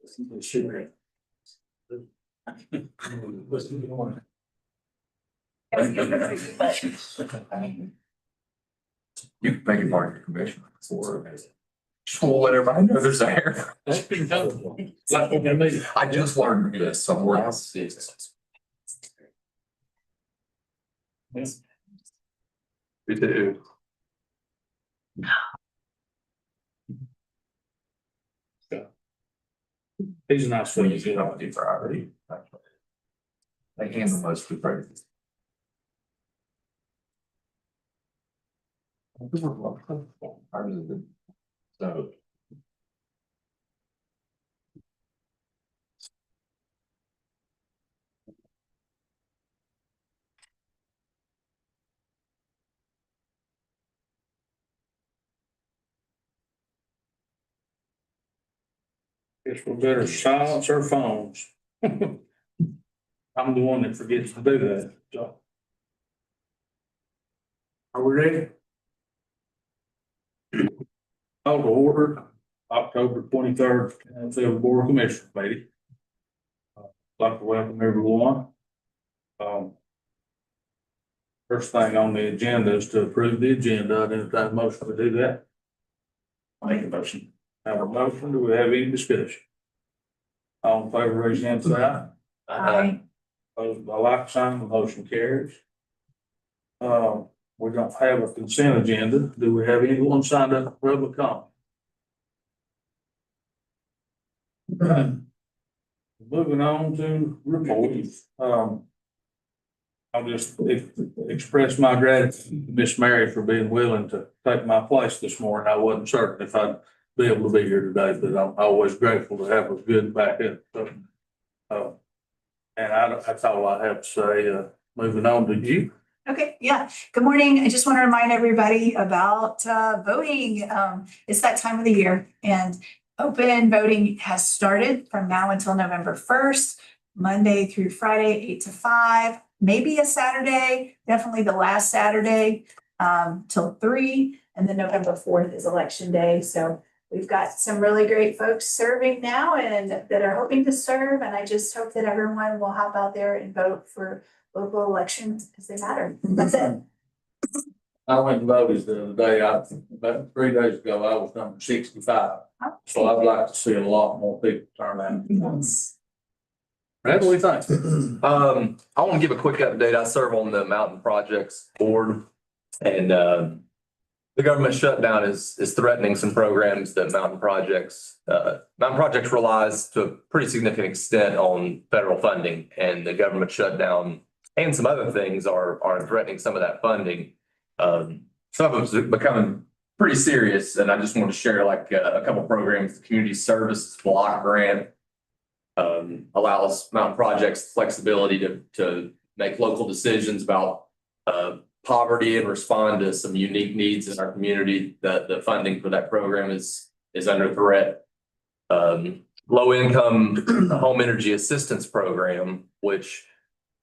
You can make it part of your commission for we'll let everybody know there's a hair. I just learned this somewhere else. We do. He's a nice When one. you get on the property. They handle most of the projects. So. Guess we better silence our phones. I'm the one that forgets to do that, so. Are we ready? Call to order, October 23rd, Sylva Board of Commissioners meeting. I'd like to welcome everyone. First thing on the agenda is to approve the agenda. I entertain a motion to do that. Make a motion. Have a motion. Do we have any discussion? All in favor, raise your hand, say aye. Aye. Opposed by like sign, the motion carries. We don't have a consent agenda. Do we have anyone signed up for public comment? Moving on to reports. I'll just express my gratitude to Miss Mary for being willing to take my place this morning. I wasn't certain if I'd be able to be here today, but I'm always grateful to have a good backup. So, and that's all I have to say. Moving on to you. Okay, yeah. Good morning. I just want to remind everybody about voting. It's that time of the year, and open voting has started from now until November 1st, Monday through Friday, 8 to 5, maybe a Saturday, definitely the last Saturday till 3, and then November 4th is election day. So we've got some really great folks serving now and that are hoping to serve, and I just hope that everyone will hop out there and vote for local elections because they matter. That's it. I went and voted the other day. About 3 days ago, I was number 65. So I'd like to see a lot more people turn out. Yes. Brad, what do you think? I want to give a quick update. I serve on the Mountain Projects Board, and the government shutdown is threatening some programs that Mountain Projects relies to a pretty significant extent on federal funding, and the government shutdown and some other things are threatening some of that funding. Some of it's becoming pretty serious, and I just want to share like a couple programs. The Community Services Block Grant allows Mountain Projects flexibility to make local decisions about poverty and respond to some unique needs in our community. The funding for that program is under threat. Low income home energy assistance program, which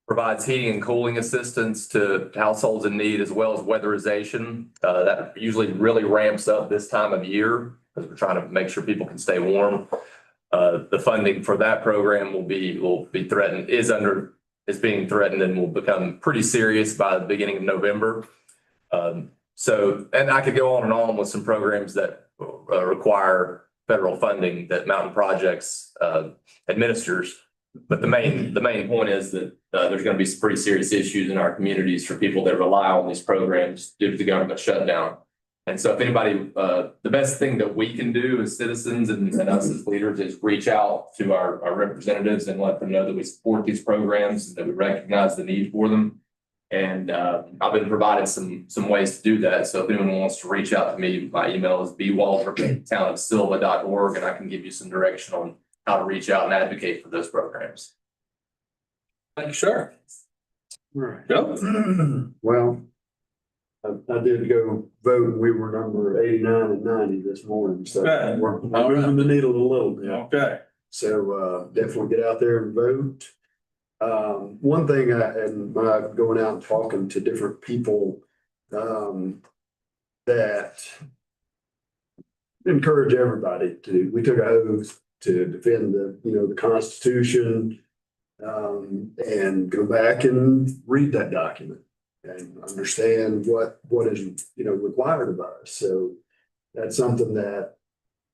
provides heating and cooling assistance to households in need, as well as weatherization. That usually really ramps up this time of year because we're trying to make sure people can stay warm. The funding for that program will be threatened, is being threatened, and will become pretty serious by the beginning of November. So, and I could go on with some programs that require federal funding that Mountain Projects administers. But the main point is that there's going to be some pretty serious issues in our communities for people that rely on these programs due to the government shutdown. And so if anybody, the best thing that we can do as citizens and us as leaders is reach out to our representatives and let them know that we support these programs and that we recognize the need for them. And I've been provided some ways to do that. So if anyone wants to reach out to me, my email is bwalter@sylva.org, and I can give you some direction on how to reach out and advocate for those programs. Thank you, sir. Joe? Well, I did go vote and we were number 89 and 90 this morning, so Okay. we're moving the needle a little bit. Okay. So definitely get out there and vote. One thing going out and talking to different people that encourage everybody we took an oath to defend the Constitution, and go back and read that document and understand what is, required of us. So that's something that,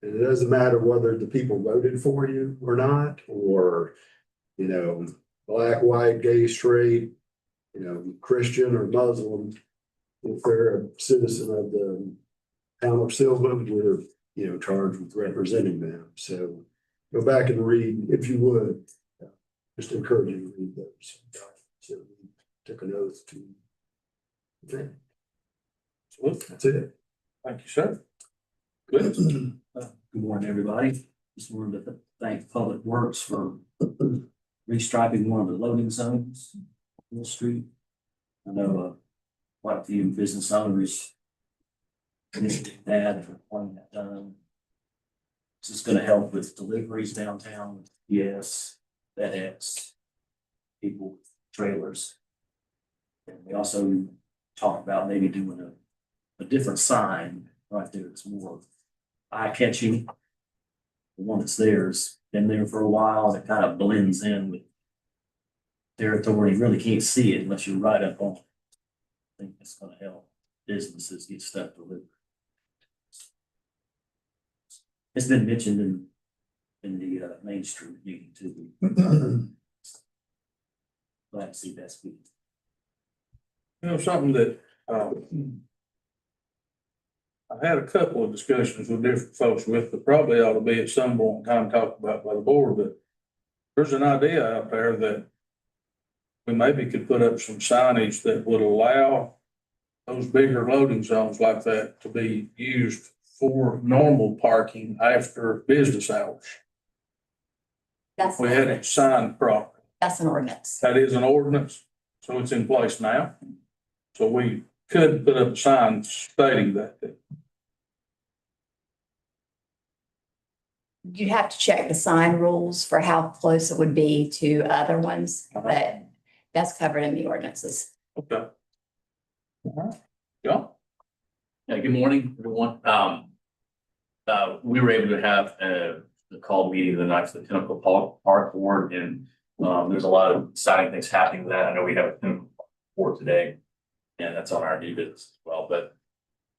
and it doesn't matter whether the people voted for you or not, or, black, white, gay, straight, Christian or Muslim. If they're a citizen of the town of Sylva, we're, charged with representing them. So go back and read, if you would, just encourage you to read those. So we took an oath to. Okay. So that's it. Thank you, sir. Good. Good morning, everybody. Just wanted to thank Public Works for restriping one of the loading zones on Mill Street. I know quite a few business owners initiated that and wanting that done. This is going to help with deliveries downtown, yes, FedEx, people, with trailers. And we also talked about maybe doing a different sign right there. It's more eye-catching. The one that's there's been there for a while, and it kind of blends in with territory. You really can't see it unless you're right up on it. I think it's gonna help businesses get stuff delivered. It's been mentioned in the Main Street meeting too. Glad to see that speaking. Something that, I've had a couple of discussions with different folks with, but probably ought to be at some point in time talked about by the board, but there's an idea out there that we maybe could put up some signage that would allow those bigger loading zones like that to be used for normal parking after business hours. That's, We had it signed properly. that's an ordinance. That is an ordinance, so it's in place now. So we could put up a sign stating that. You'd have to check the sign rules for how close it would be to other ones, but that's covered in the ordinances. Okay. Yeah. Yeah, good morning, everyone. We were able to have the call meeting the night for the Pinnacle Park Board, and there's a lot of exciting things happening with that. I know we have a Pinnacle Board today, and that's on our new business as well, but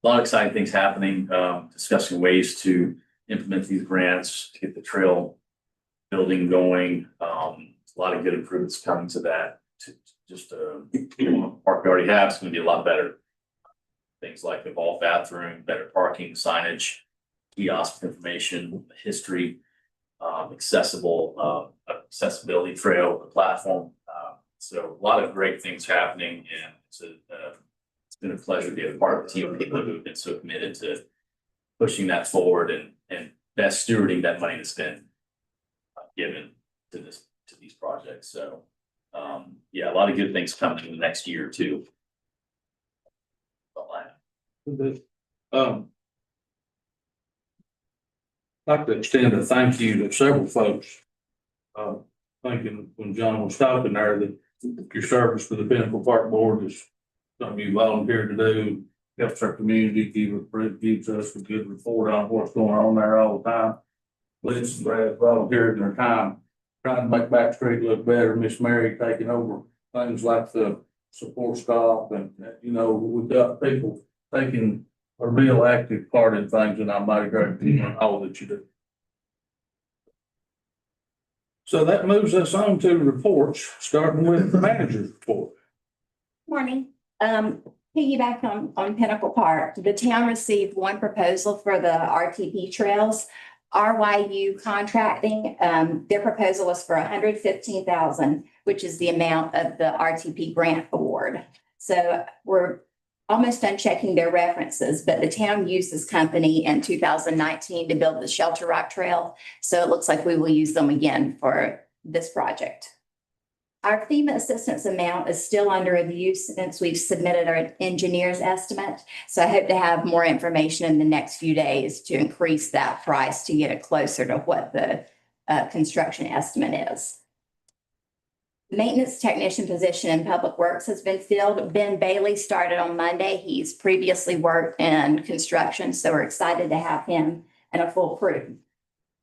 a lot of exciting things happening, discussing ways to implement these grants to get the trail building going. A lot of good improvements coming to that. To just park we already have, it's going to be a lot better. Things like the vault bathroom, better parking, signage, kiosk information, history, accessibility trail, the platform. So a lot of great things happening, and it's been a pleasure to be a part of the team of people who've been so committed to pushing that forward and best stewarding that money that's been given to these projects. So yeah, a lot of good things coming in the next year or two. I'd like to extend a thank you to several folks. Thinking when John was talking there that your service for the Pinnacle Park Board is something you volunteered to do, helps our community, gives us a good report on what's going on there all the time. Liz and Brad volunteered their time trying to make Back Street look better. Miss Mary taking over things like the support staff, and we've got people taking a real active part in things, and I'm mighty grateful for all that you do. So that moves us on to reports, starting with the manager's report. Morning. Piggyback on Pinnacle Park, the town received one proposal for the RTP trails. RYU Contracting, their proposal was for $115,000, which is the amount of the RTP grant award. So we're almost done checking their references, but the town used this company in 2019 to build the Shelter Rock Trail. So it looks like we will use them again for this project. Our FEMA assistance amount is still under review since we've submitted our engineer's estimate. So I hope to have more information in the next few days to increase that price to get it closer to what the construction estimate is. The maintenance technician position in Public Works has been filled. Ben Bailey started on Monday. He's previously worked in construction, so we're excited to have him and a full crew.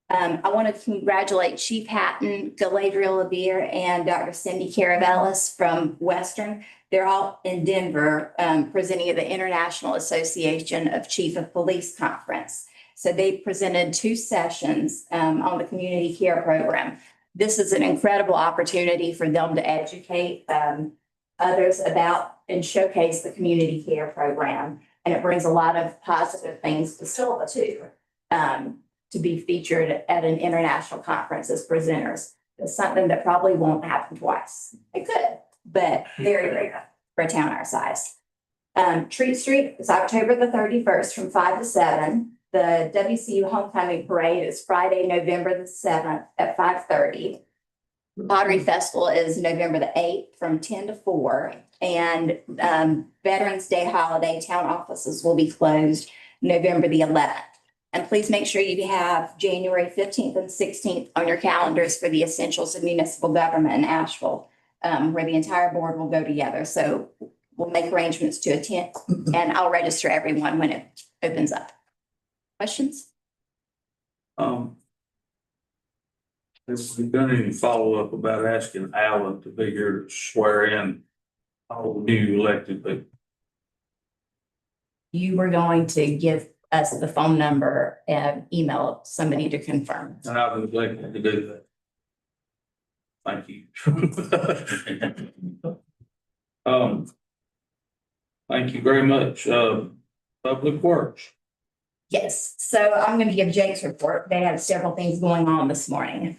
I want to congratulate Chief Hatton, Galadriel Levere, and Dr. Cindy Caravellis from Western. They're all in Denver, presenting at the International Association of Chief of Police Conference. So they presented 2 sessions on the community care program. This is an incredible opportunity for them to educate others about and showcase the community care program. And it brings a lot of positive things to Sylva too, to be featured at an international conference as presenters. It's something that probably won't happen twice. It could, but very rare for a town our size. Treat Street is October the 31st from 5 to 7. The WCU Homecoming Parade is Friday, November the 7th at 5:30. Pottery Festival is November the 8th from 10 to 4. And Veterans Day holiday town offices will be closed November the 11th. And please make sure you have January 15th and 16th on your calendars for the Essentials of Municipal Government in Asheville, where the entire board will go together. So we'll make arrangements to attend, and I'll register everyone when it opens up. Questions? Have we done any follow-up about asking Alan to be here to swear in all the new elected people? You were going to give us the phone number and email somebody to confirm. And I was elected to do that. Thank you. Thank you very much. Public Works. Yes, so I'm going to give Jake's report. They have several things going on this morning.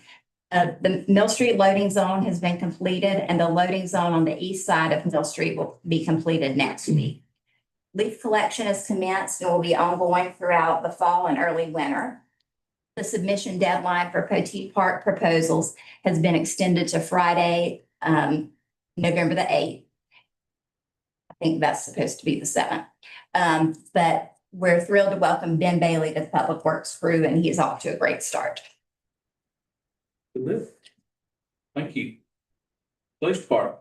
The Mill Street loading zone has been completed, and the loading zone on the east side of Mill Street will be completed next week. Leaf collection is commenced and will be ongoing throughout the fall and early winter. The submission deadline for Poteet Park proposals has been extended to Friday, November the 8th. I think that's supposed to be the 7th. But we're thrilled to welcome Ben Bailey to the Public Works crew, and he is off to a great start. Good. Thank you. Police Department.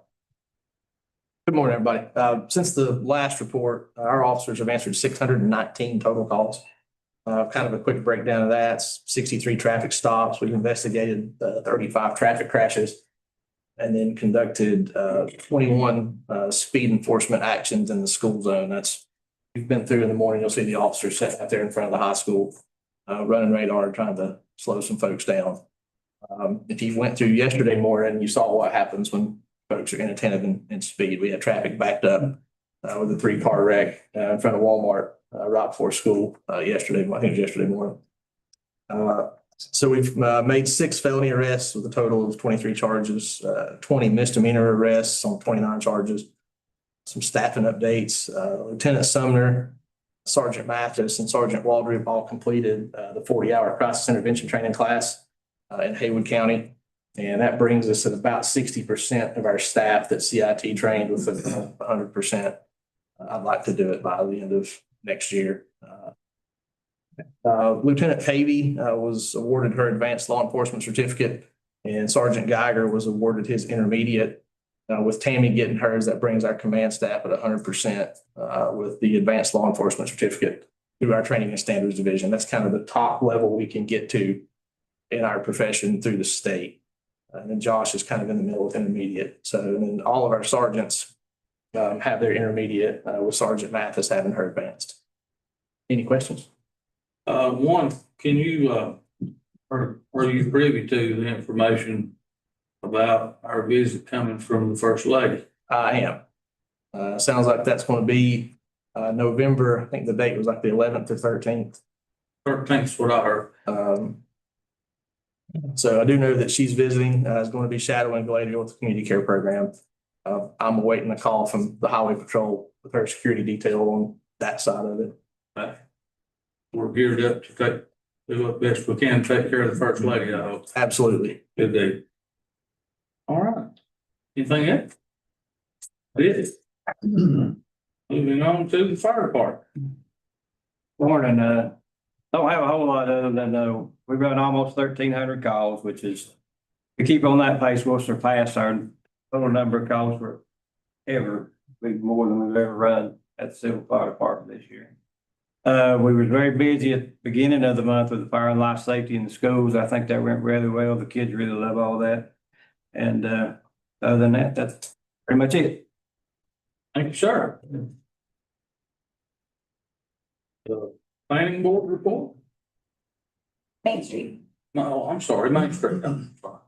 Good morning, everybody. Since the last report, our officers have answered 619 total calls. Kind of a quick breakdown of that, 63 traffic stops. We've investigated 35 traffic crashes and then conducted 21 speed enforcement actions in the school zone. You've been through in the morning, you'll see the officers sitting out there in front of the high school, running radar, trying to slow some folks down. If you went through yesterday morning, you saw what happens when folks are inattentive in speed. We had traffic backed up with a 3-car wreck in front of Walmart right before school yesterday. I think it was yesterday morning. So we've made 6 felony arrests with a total of 23 charges, 20 misdemeanor arrests on 29 charges. Some staffing updates. Lieutenant Sumner, Sergeant Mathis, and Sergeant Waldrop all completed the 40-hour crisis intervention training class in Haywood County. And that brings us at about 60% of our staff that CIT trained with 100%. I'd like to do it by the end of next year. Lieutenant Pavey was awarded her advanced law enforcement certificate, and Sergeant Geiger was awarded his intermediate. With Tammy getting hers, that brings our command staff at 100% with the advanced law enforcement certificate through our training and standards division. That's kind of the top level we can get to in our profession through the state. And then Josh is kind of in the middle with intermediate. So, and then all of our sergeants have their intermediate with Sergeant Mathis having her advanced. Any questions? One, can you, are you privy to the information about our visit coming from the First Lady? I am. Sounds like that's going to be November. I think the date was like the 11th or 13th. 13th is what I heard. So I do know that she's visiting, is going to be shadowing Galadriel with the community care program. I'm awaiting a call from the highway patrol with her security detail on that side of it. We're geared up to do what best we can to take care of the First Lady, I hope. Absolutely. Good day. All right. Anything else? Yes. Moving on to the fire department. Morning, don't have a whole lot other than, we run almost 1,300 calls, which is, we keep on that pace, we'll surpass our total number of calls for ever, be more than we've ever run at the Civil Fire Department this year. We were very busy at the beginning of the month with the fire and life safety in the schools. I think that went really well. The kids really love all that. And other than that, that's pretty much it. Thank you, sir. The planning board report? Main Street. No, I'm sorry, Main Street. I'm sorry.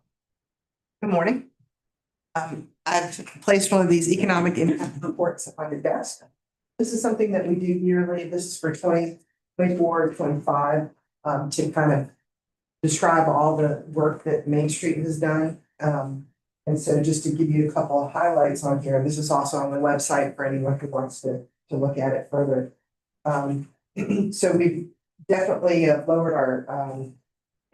Good morning. I've placed one of these economic impact reports on your desk. This is something that we do yearly. This is for 2024, 25, to kind of describe all the work that Main Street has done. And so just to give you a couple of highlights on here, this is also on the website for anyone who wants to look at it further. So we've definitely lowered our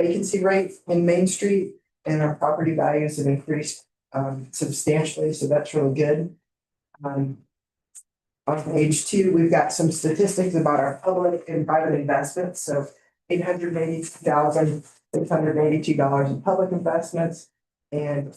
vacancy rate in Main Street, and our property values have increased substantially, so that's really good. On page 2, we've got some statistics about our public and private investments. So $882,682 in public investments and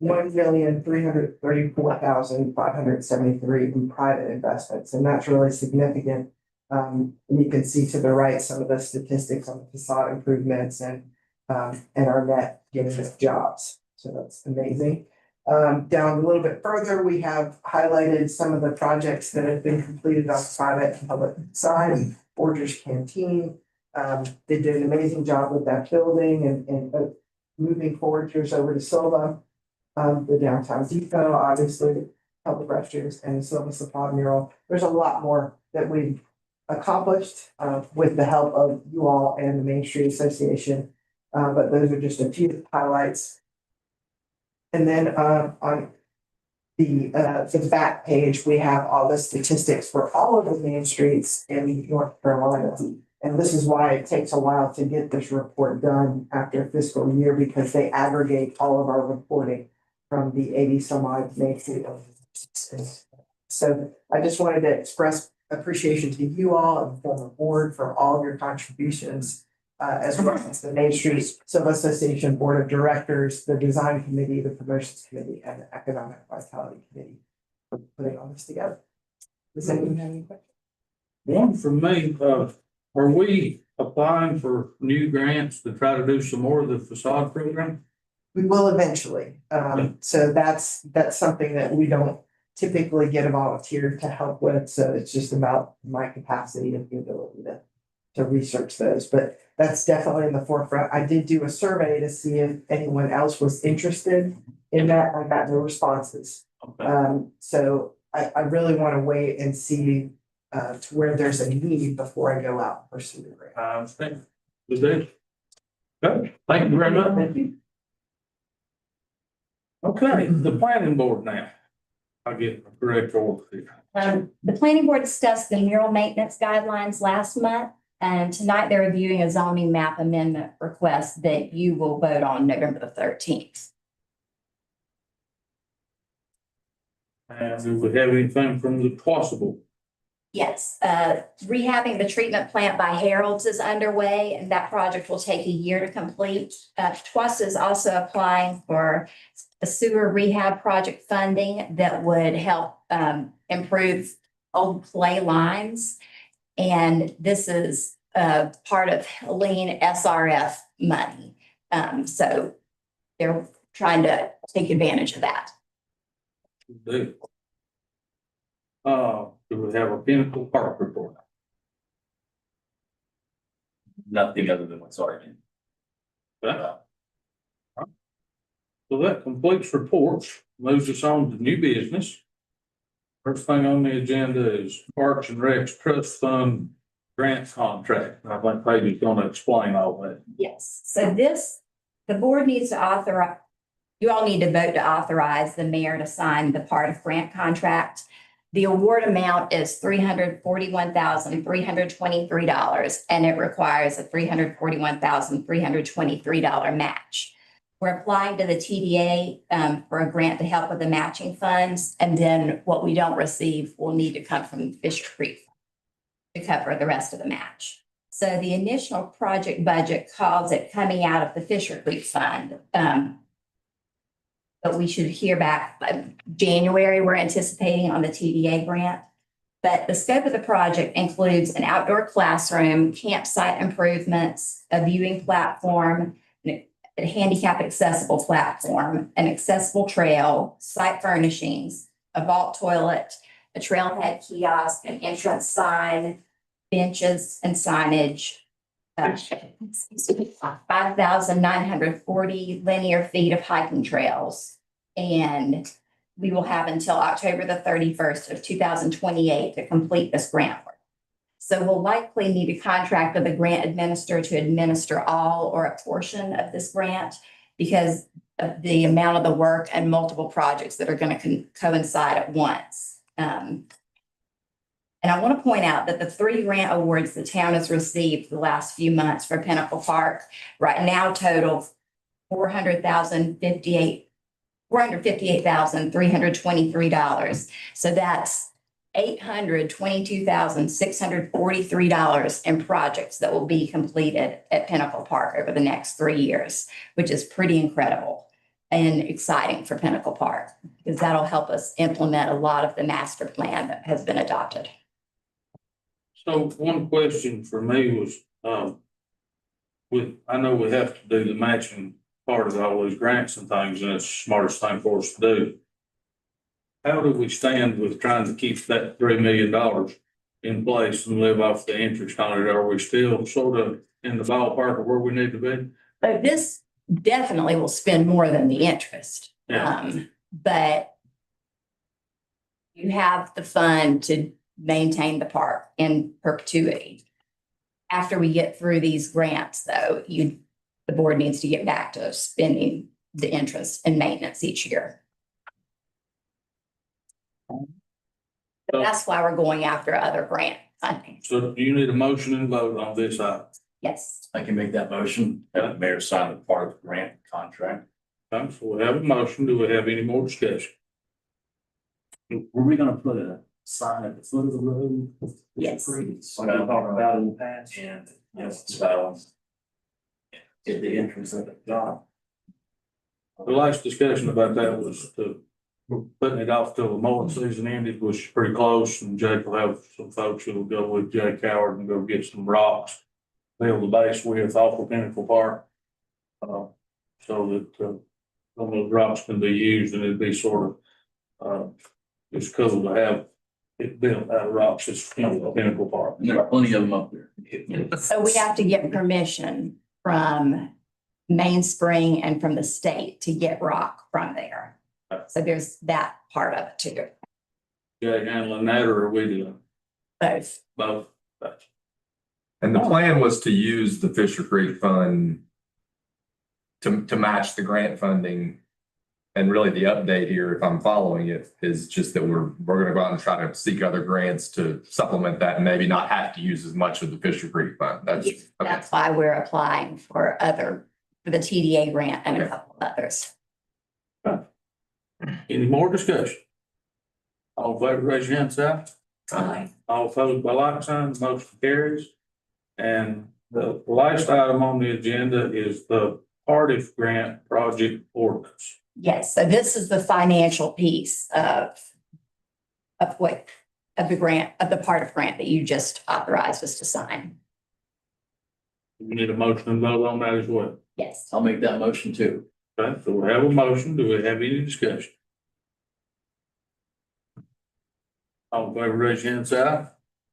$1,334,573 in private investments, and that's really significant. You can see to the right some of the statistics on the facade improvements and our net getting us jobs. So that's amazing. Down a little bit further, we have highlighted some of the projects that have been completed on the private and public side. Forger's Canteen, they did an amazing job with that building and moving Forger's over to Sylva. The downtown depot, obviously, public restrooms and the Sylva Supply mural. There's a lot more that we've accomplished with the help of you all and the Main Street Association. But those are just a few highlights. And then on the back page, we have all the statistics for all of the main streets in North Carolina. And this is why it takes a while to get this report done after a fiscal year, because they aggregate all of our reporting from the 80 some odd main street. So I just wanted to express appreciation to you all and the former board for all of your contributions, as well as the Main Street Sylva Association Board of Directors, the Design Committee, the Promotions Committee, and the Economic Vitality Committee for putting all this together. Does anyone have any questions? One from me, are we applying for new grants to try to do some more of the facade program? We will eventually. So that's something that we don't typically get a volunteer to help with. So it's just about my capacity and the ability to research those. But that's definitely in the forefront. I did do a survey to see if anyone else was interested in that. I got no responses. Okay. So I really want to wait and see to where there's a need before I go out and pursue the grant. I understand. Good deal. Good. Thank you very much. Thank you. Okay, the planning board now. I'll get the correct order here. The planning board discussed the mural maintenance guidelines last month, and tonight they're reviewing a zoning map amendment request that you will vote on November the 13th. And do we have anything from the possible? Yes, rehabbing the treatment plant by Harold's is underway, and that project will take a year to complete. TWUS is also applying for a sewer rehab project funding that would help improve old clay lines. And this is part of lean SRF money. So they're trying to take advantage of that. Good deal. Do we have a Pinnacle Park report? Nothing other than what's already in. Yeah. So that completes reports, moves us on to new business. First thing on the agenda is Parks and Recs Trust Fund grant contract. I think Peggy's gonna explain all that. Yes, so the board needs to authorize, you all need to vote to authorize the mayor to sign the part of grant contract. The award amount is $341,323, and it requires a $341,323 match. We're applying to the TDA for a grant to help with the matching funds, and then what we don't receive will need to come from Fisher Creek to cover the rest of the match. So the initial project budget calls it coming out of the Fisher Creek Fund. But we should hear back by January, we're anticipating on the TDA grant. But the scope of the project includes an outdoor classroom, campsite improvements, a viewing platform, a handicap accessible platform, an accessible trail, site furnishings, a vault toilet, a trailhead kiosk, an entrance sign, benches and signage. 5,940 linear feet of hiking trails. And we will have until October the 31st of 2028 to complete this grant work. So we'll likely need to contract with a grant administrator to administer all or a portion of this grant because of the amount of the work and multiple projects that are going to coincide at once. And I want to point out that the 3 grant awards the town has received the last few months for Pinnacle Park right now total $458,323. So that's $822,643 in projects that will be completed at Pinnacle Park over the next 3 years, which is pretty incredible and exciting for Pinnacle Park because that'll help us implement a lot of the master plan that has been adopted. So one question for me was, I know we have to do the matching part of all these grants and things, and it's the smartest thing for us to do. How do we stand with trying to keep that $3 million in place and live off the interest on it? Are we still sort of in the ballpark of where we need to be? So this definitely will spend more than the interest. Yeah. But you have the fund to maintain the park in perpetuity. After we get through these grants, though, the board needs to get back to spending the interest and maintenance each year. But that's why we're going after other grant funding. So do you need a motion and vote on this item? Yes. I can make that motion, have the mayor sign the part of the grant contract. Okay, so we have a motion. Do we have any more discussion? Were we gonna put a sign at the foot of the road? Yes. Like we talked about in the past. And yes, so At the entrance of the job. The last discussion about that was putting it off till the mowing season ended, was pretty close, and Jake will have some folks who will go with Jake Howard and go get some rocks, build the base with off of Pinnacle Park. So that some of those rocks can be used, and it'd be sort of it's cool to have it built out of rocks, it's Pinnacle Park. and there are plenty of them up there. So we have to get permission from Mainspring and from the state to get rock from there. So there's that part of it too. Jake handling that, or are we doing Both. both? And the plan was to use the Fisher Creek Fund to match the grant funding. And really the update here, if I'm following it, is just that we're gonna go out and try to seek other grants to supplement that and maybe not have to use as much of the Fisher Creek Fund. That's okay. That's why we're applying for the TDA grant and a couple of others. Any more discussion? All in favor, raise your hand, sir. Aye. All opposed by like sign, the motion carries. And the last item on the agenda is the Cardiff Grant Project Ordinance. Yes, so this is the financial piece of the grant, of the part of grant that you just authorized us to sign. We need a motion and vote on that as well. Yes. I'll make that motion too. Okay, so we have a motion. Do we have any discussion? All in favor, raise your hand, sir.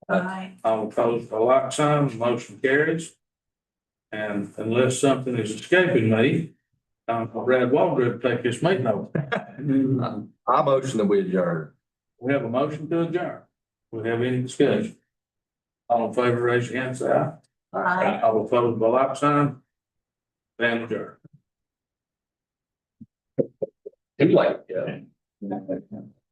Aye. All opposed by like sign, the motion carries. And unless something is escaping me, Brad Waldron to take this meeting over. I motion that we adjourn. We have a motion to adjourn. We have any discussion? All in favor, raise your hand, say aye. Aye. All opposed by like sign. Then adjourn. Too late, yeah.